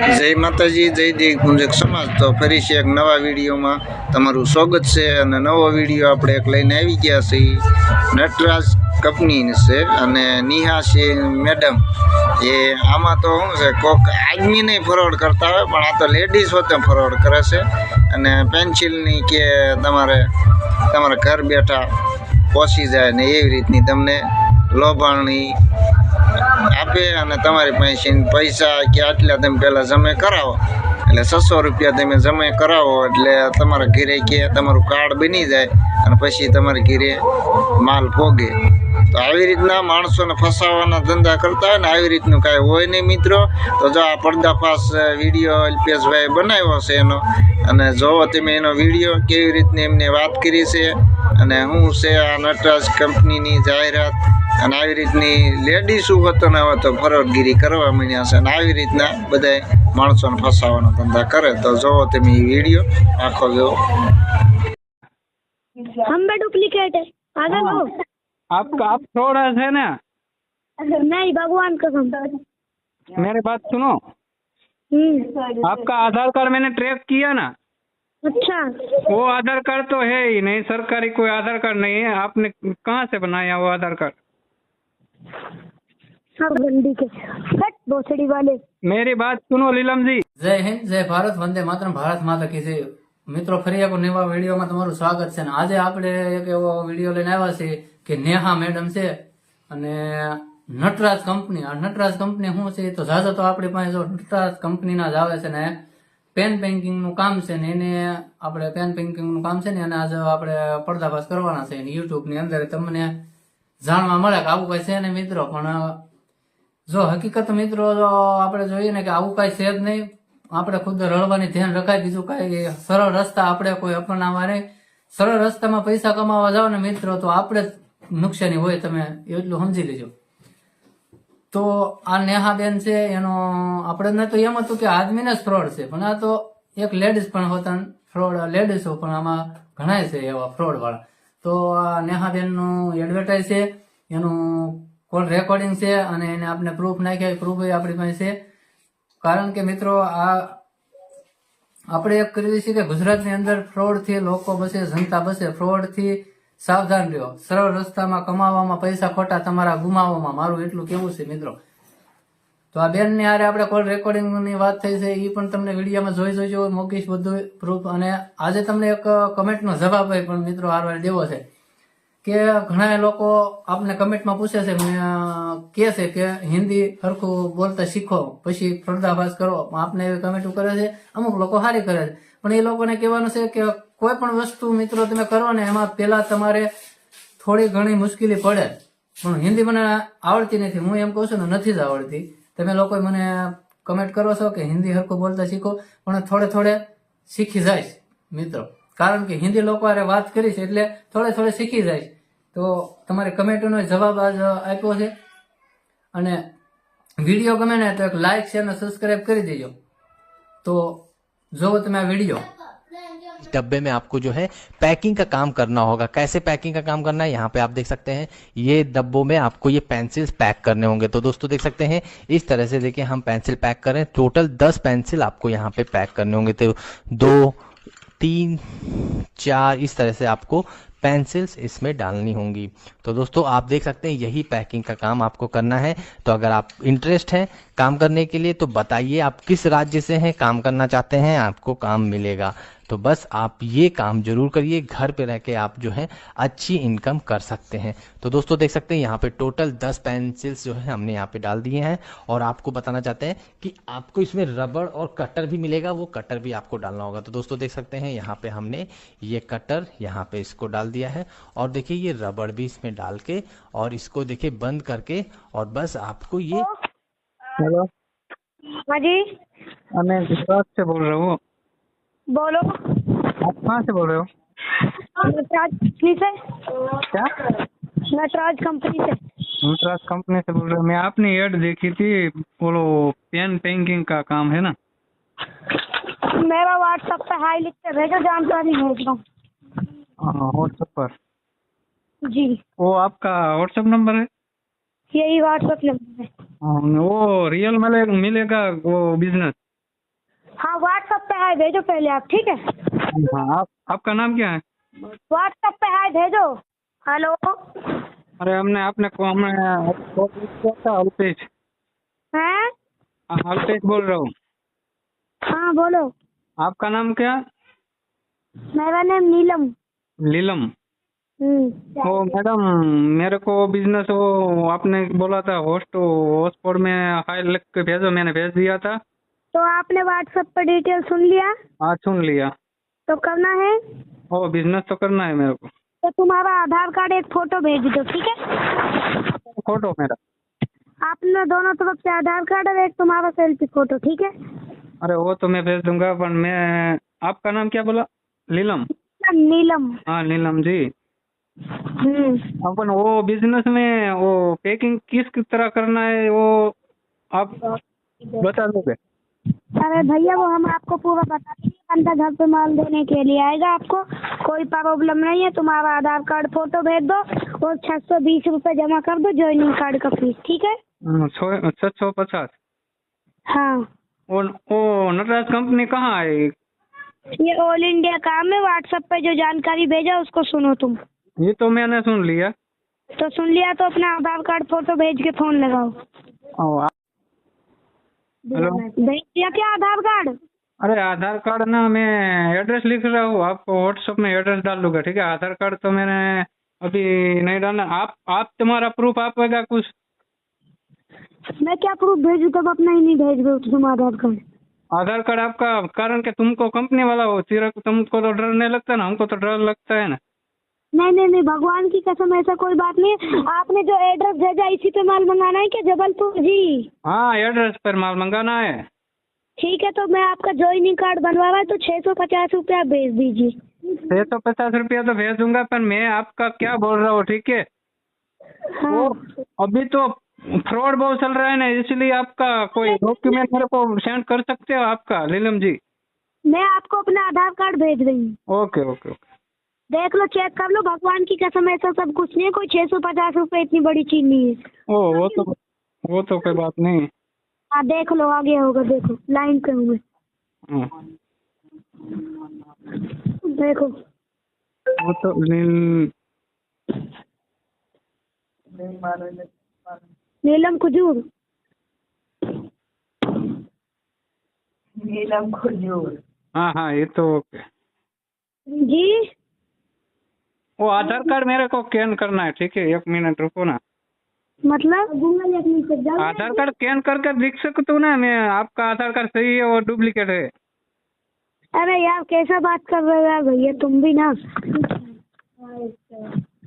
જય માતાજી, જય દેવ પુંજક સમાજ। તો ફરી છે એક નવા વિડીયોમાં તમારું સ્વાગત છે। અને નવો વિડીયો આપણે એક લઈને આવી ગયા છીએ। નટરાજ કંપની છે અને નિહા છે મેડમ। એ આમાં તો શું છે, કોક આદમીને ફ્રોડ કરતા હોય, પણ આ તો લેડીઝ હોતે ફ્રોડ કરે છે। અને પેન્સિલની કે તમારે ઘર બેઠા પહોંચી જાય ને એવી રીતની તમને લોભાણી આપે। અને તમારી પાસે પૈસા કે આટલા તમે પહેલાં જમે કરાવો, એટલે 600 રૂપિયા તમે જમે કરાવો એટલે તમારા ઘરે કે તમારું કાર્ડ બની જાય અને પછી તમારા ઘરે માલ પોગે। તો આવી રીતના માણસોને ફસાવાના ધંધા કરતા હોય ને, આવી રીતનું કાંઈ હોય નહીં મિત્રો। તો જો આ પર્દાફાશ વિડીયો અલ્પેશભાઈ બનાવ્યો છે એનો, અને જોવો તમે એનો વિડીયો કેવી રીતની એમને વાત કરી છે અને શું છે આ નટરાજ કંપનીની જાહેરાત। અને આવી રીતની લેડીઝ હોતો ને હવે તો ફરોડગીરી કરવા માંડ્યા છે, અને આવી રીતના બધા માણસોને ફસાવાના ધંધા કરે। તો જોવો તમે એ વિડીયો આખો જોવો। हम पे डुप्लीकेट है पागल हो। आप थोड़ा है ना, नहीं भगवान कसम। मेरी बात सुनो। आपका आधार कार्ड मैंने ट्रैक किया ना, अच्छा वो आधार कार्ड तो है ही नहीं, सरकारी कोई आधार कार्ड नहीं है। आपने कहाँ से बनाया वो आधार कार्ड? सब गंदी के कट भोसड़ी वाले। मेरी बात सुनो लीलम जी। जय हिंद, जय भारत, वंदे मातरम, भारत माता की जय। મિત્રો ફરી એક નવા વિડીયોમાં તમારું સ્વાગત છે। આજે આપણે એક એવો વિડીયો લઈને આવ્યા છીએ કે નેહા મેડમ છે અને નટરાજ કંપની। આ નટરાજ કંપની શું છે તો જાજો તો આપણી પાસે જો નટરાજ કંપનીના જ આવે છે ને પેન પેઇન્ટિંગનું કામ છે ને એને આપણે પેન પેઇન્ટિંગનું કામ છે ને અને આજે આપણે પર્દાફાશ કરવાના છે યુટ્યુબની અંદર તમને જાણવા મળે કે આવું કઈ છે ને મિત્રો। પણ જો હકીકત મિત્રો જો આપણે જોઈએ ને કે આવું કઈ છે જ નહીં। આપણે ખુદ રળવાની ધ્યાન રખાય, બીજું કઈ સરળ રસ્તા આપણે કોઈ અપનાવવા નહીં। સરળ રસ્તામાં પૈસા કમાવા જાવ ને મિત્રો તો આપણે જ નુકસાની હોય, તમે એટલું સમજી લેજો। તો આ નેહાબેન છે એનો આપણે તો એમ હતું કે આદમીને જ ફ્રોડ છે, પણ આ તો એક લેડીઝ પણ હોતા ફ્રોડ, લેડીઝો પણ આમાં ઘણા છે એવા ફ્રોડ વાળા। તો આ નેહાબેનનું એડવર્ટાઇઝ છે, એનું કોલ રેકોર્ડિંગ છે અને એને આપણે પ્રૂફ નાખ્યા, પ્રૂફ આપણી પાસે છે। કારણ કે મિત્રો આ આપણે એક કરીએ છીએ કે ગુજરાતની અંદર ફ્રોડ થી લોકો બસે, જનતા બસે। ફ્રોડ થી સાવધાન રહ્યો, સરળ રસ્તામાં કમાવામાં, પૈસા ખોટા તમારા ગુમાવવામાં, મારું એટલું કેવું છે મિત્રો। તો આ બેન ની હારે આપણે કોલ રેકોર્ડિંગ ની વાત થઈ છે, એ પણ તમને વિડીયોમાં જોઈ મોકીશ બધું પ્રૂફ। અને આજે તમને એક કમેન્ટ નો જવાબ પણ મિત્રો હારવાર દેવો છે કે ઘણા લોકો આપને કમેન્ટમાં પૂછે છે, કે છે કે હિન્દી સરખું બોલતા શીખો પછી પર્દાફાશ કરો। આપને એવી કમેન્ટ કરે છે, અમુક લોકો સારી કરે છે, પણ એ લોકોને કહેવાનું છે કે કોઈ પણ વસ્તુ મિત્રો તમે કરો ને એમાં પેલા તમારે થોડી ઘણી મુશ્કેલી પડે। પણ હિન્દી મને આવડતી નથી, હું એમ કહું છું ને નથી જ આવડતી। તમે લોકો મને કમેન્ટ કરો છો કે હિન્દી સરખું બોલતા શીખો, પણ થોડે શીખી જાય મિત્રો। કારણ કે હિન્દી લોકો હારે વાત કરી છે એટલે થોડે શીખી જાય। તો તમારી કમેન્ટનો જવાબ આજ આપ્યો છે। અને વિડીયો ગમે ને તો એક લાઈક શેર અને સબસ્ક્રાઇબ કરી દેજો। તો જો તમે આ વિડીયો डब्बे में आपको जो है पैकिंग का काम करना होगा। कैसे पैकिंग का काम करना है, यहाँ पे आप देख सकते हैं ये डब्बों में आपको ये पेंसिल्स पैक करने होंगे। तो दोस्तों देख सकते हैं इस तरह से देखिए हम पेंसिल पैक करें, टोटल 10 पेंसिल आपको यहाँ पे पैक करने होंगे। तो 2 3 4 इस तरह से आपको पेंसिल्स इसमें डालनी होंगी। तो दोस्तों आप देख सकते हैं यही पैकिंग का काम आपको करना है। तो अगर आप इंटरेस्ट हैं काम करने के लिए तो बताइए आप किस राज्य से हैं, काम करना चाहते हैं, आपको काम मिलेगा। तो बस आप ये काम जरूर करिए, घर पे रह के आप जो है अच्छी इनकम कर सकते हैं। तो दोस्तों देख सकते हैं यहाँ पे टोटल 10 पेंसिल्स जो है हमने यहाँ पे डाल दिए हैं। और आपको बताना चाहते हैं कि आपको इसमें रबड़ और कटर भी मिलेगा, वो कटर भी आपको डालना होगा। तो दोस्तों देख सकते हैं यहाँ पे हमने ये कटर यहाँ पे इसको डाल दिया है, और देखिए ये रबड़ भी इसमें डाल के और इसको देखिए बंद करके, और बस आपको ये हेलो, हाँ जी मैं गुजरात से बोल रहा हूँ। बोलो। आप कहाँ से बोल रहे हो? नटराज कंपनी से। क्या? नटराज कंपनी से। नटराज कंपनी से बोल रहे हो। मैं आपने ऐड देखी थी, बोलो पेन पेंटिंग का काम है ना। मेरा व्हाट्सएप पे हाई लिख के भेजो, जानकारी भेज दो। हाँ व्हाट्सएप पर। जी वो आपका व्हाट्सएप नंबर है? यही व्हाट्सएप नंबर है। हाँ, वो रियल मिलेगा वो बिजनेस? हाँ व्हाट्सएप पे हाय भेजो पहले आप, ठीक है? हाँ, आपका नाम क्या है? व्हाट्सएप पे हाय भेजो। हेलो। अरे हमने आपने को हमें आपको किया था, अल्पेश। हैं? हाँ, अल्पेश बोल रहा हूँ। हाँ बोलो। आपका नाम क्या? मेरा नाम नीलम। नीलम। ओ मैडम, मेरे को बिजनेस वो आपने बोला था हॉटस्पॉट में हाई लिख के भेजो, मैंने भेज दिया था। तो आपने व्हाट्सएप पर डिटेल सुन लिया? हाँ सुन लिया। तो करना है? ओ बिजनेस तो करना है मेरे को। तो तुम्हारा आधार कार्ड एक फोटो भेज दो, ठीक है? फोटो मेरा? आपने दोनों तरफ से आधार कार्ड और एक तुम्हारा सेल्फी फोटो, ठीक है? अरे वो तो मैं भेज दूंगा, पर मैं आपका नाम क्या बोला? नीलम। नीलम। हाँ नीलम जी। अपन वो बिजनेस में वो पैकिंग किस तरह करना है वो आप बता दोगे? अरे भैया वो हम आपको पूरा बता देंगे, बंदा घर पे माल देने के लिए आएगा, आपको कोई प्रॉब्लम नहीं है। तुम्हारा आधार कार्ड फोटो भेज दो और 620 रुपये जमा कर दो ज्वाइनिंग कार्ड का फीस, ठीक है? 650। हाँ। वो नटराज कंपनी कहाँ है? ये ऑल इंडिया काम है। व्हाट्सएप पे जो जानकारी भेजा उसको सुनो तुम। ये तो मैंने सुन लिया। तो सुन लिया तो अपना आधार कार्ड फोटो भेज के फोन लगाओ। हेलो, भेज दिया क्या आधार कार्ड? अरे आधार कार्ड ना, मैं एड्रेस लिख रहा हूँ, आपको व्हाट्सएप में एड्रेस डाल दूंगा, ठीक है? आधार कार्ड तो मैंने अभी नहीं डालना। आप तुम्हारा प्रूफ आपका कुछ? मैं क्या प्रूफ भेजूं, तब अपना ही नहीं भेज दो तुम आधार कार्ड। आधार कार्ड आपका, कारण कि तुमको कंपनी वाला हो, सिर्फ तुमको तो डर नहीं लगता ना, हमको तो डर लगता है ना। नहीं, भगवान की कसम ऐसा कोई बात नहीं है। आपने जो एड्रेस भेजा इसी पे माल मंगाना है क्या? जबलपुर जी। हाँ एड्रेस पर माल मंगाना है। ठीक है, तो मैं आपका ज्वाइनिंग कार्ड बनवा रहा है तो 650 रुपये आप भेज दीजिए। 650 रुपया तो भेज दूंगा, पर मैं आपका क्या बोल रहा हूँ, ठीक है? हाँ। वो अभी तो फ्रॉड बहुत चल रहा है ना, इसलिए आपका कोई डॉक्यूमेंट मेरे को सेंड कर सकते हो आपका, नीलम जी? मैं आपको अपना आधार कार्ड भेज रही हूँ। Okay okay okay. देख लो, चेक कर लो, भगवान की कसम ऐसा सब कुछ नहीं है। कोई 650 रुपये इतनी बड़ी चीज नहीं है। ओ वो तो कोई बात नहीं। हाँ देख लो, आगे होगा, देखो लाइन पे हुए, हाँ, देखो। वो तो नीलम कुजूर। हाँ ये तो ओके। जी। वो आधार कार्ड मेरे को स्कैन करना है, ठीक है? 1 मिनट रुको ना। मतलब आधार कार्ड स्कैन करके दिख सकता हूँ ना मैं, आपका आधार कार्ड सही है, वो डुप्लीकेट है? अरे यार कैसा बात कर रहे हो यार भैया, तुम भी ना।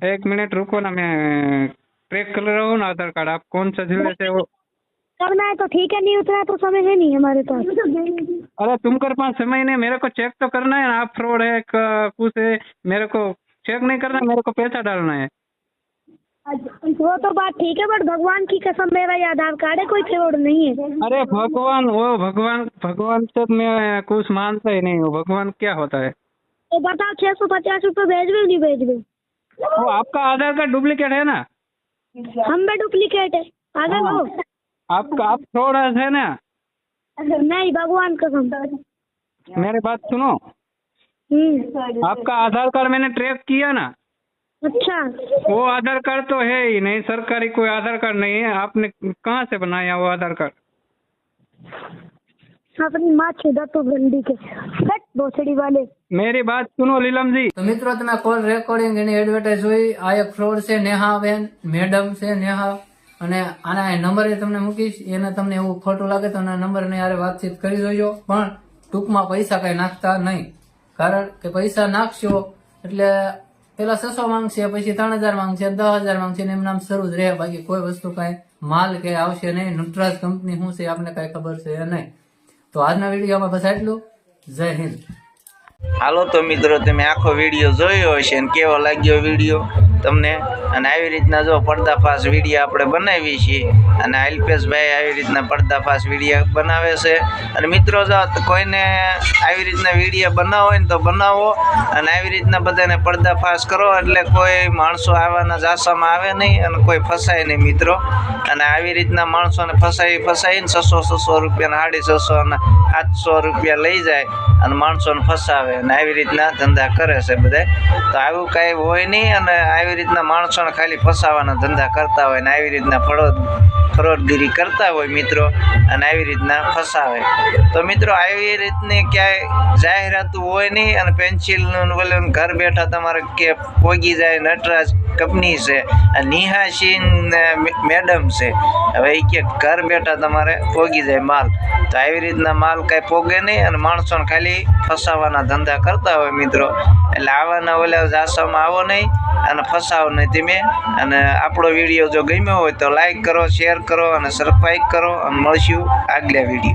1 मिनट रुको ना, मैं ट्रैक कर रहा हूँ ना आधार कार्ड, आप कौन सा जिले से हो? करना है तो ठीक है, नहीं उतना तो समय है नहीं हमारे पास। अरे तुमके पास समय नहीं, मेरे को चेक तो करना है ना, आप फ्रॉड है कुछ है, मेरे को चेक नहीं करना, मेरे को पैसा डालना है। वो तो बात ठीक है, बट भगवान की कसम मेरा ये आधार कार्ड है, कोई फ्रॉड नहीं है। अरे भगवान से मैं कुछ मानता ही नहीं हूँ। भगवान क्या होता है? तो बताओ 650 रुपये भेज दो नहीं भेज दो? वो आपका आधार कार्ड डुप्लीकेट है ना? हम में डुप्लीकेट है, आगे लो। आप फ्रॉड है ना? नहीं, भगवान कसम। मेरी बात सुनो, आपका आधार कार्ड मैंने ट्रैक किया ना, अच्छा। वो आधार कार्ड तो है ही नहीं, सरकारी कोई आधार कार्ड नहीं है। आपने कहाँ से बनाया वो आधार कार्ड? अपनी माँ छुदा तो गंदी के बट भोसड़ी वाले। मेरी बात सुनो नीलम जी। તો મિત્રો તમે કોલ રેકોર્ડિંગ એની એડવર્ટાઇઝ જોઈ, આ એક ફ્રોડ છે, નેહાબેન મેડમ છે નેહા, અને આના નંબર તમને મૂકીશ, એને તમને એવું ખોટું લાગે તો આના નંબર ને યારે વાતચીત કરી જોજો, પણ ટૂંકમાં પૈસા કઈ નાખતા નહીં, કારણ કે પૈસા નાખશો એટલે પેલા 600 માંગશે, પછી 3000 માંગશે, 10,000 માંગશે, એમ નામ શરૂ જ રહે, બાકી કોઈ વસ્તુ કઈ માલ કે આવશે નહીં. નટરાજ કંપની શું છે આપને કઈ ખબર છે નહીં. તો આજના વિડીયોમાં બસ આટલું. જય હિન્દ. હાલો તો મિત્રો, તમે આખો વિડીયો જોયો હશે ને કેવો લાગ્યો વિડીયો તમને. અને આવી રીતના જો પડદાફાશ વિડીયો આપણે બનાવીએ છીએ અને અલ્પેશભાઈ આવી રીતના પડદાફાશ વિડીયો બનાવે છે. અને મિત્રો જો કોઈને આવી રીતના વિડીયો બનાવો હોય ને તો બનાવો અને આવી રીતના બધાને પડદાફાશ કરો એટલે કોઈ માણસો આવવાના જાસામાં આવે નહીં અને કોઈ ફસાય નહીં મિત્રો. અને આવી રીતના માણસોને ફસાઈને 600 રૂપિયા, 650 અને 700 રૂપિયા લઈ જાય અને માણસોને ફસાવે અને આવી રીતના ધંધા કરે છે બધા. તો આવું કાંઈ હોય નહીં અને આવી રીતના માણસોને ખાલી ફસાવાના ધંધા કરતા હોય ને આવી રીતના ફરોડગીરી કરતા હોય મિત્રો અને આવી રીતના ફસાવે. તો મિત્રો આવી રીતની ક્યાંય જાહેરાત હોય નહીં અને પેન્સિલનું બોલે ઘર બેઠા તમારે કે પોગી જાય. નટરાજ કંપની છે, નિહાશીન મેડમ છે. હવે એ કે ઘર બેઠા તમારે પોગી જાય માલ. તો આવી રીતના માલ કાંઈ પોગે નહીં અને માણસોને ખાલી ફસાવાના ધંધા કરતા હોય મિત્રો. એટલે આવાના ઓલા જાસામાં આવો નહીં અને ફસાવો નહીં તમે. અને આપણો વિડીયો જો ગમ્યો હોય તો લાઈક કરો, શેર કરો અને સબસ્ક્રાઈબ કરો અને મળશું આગલા વિડીયો.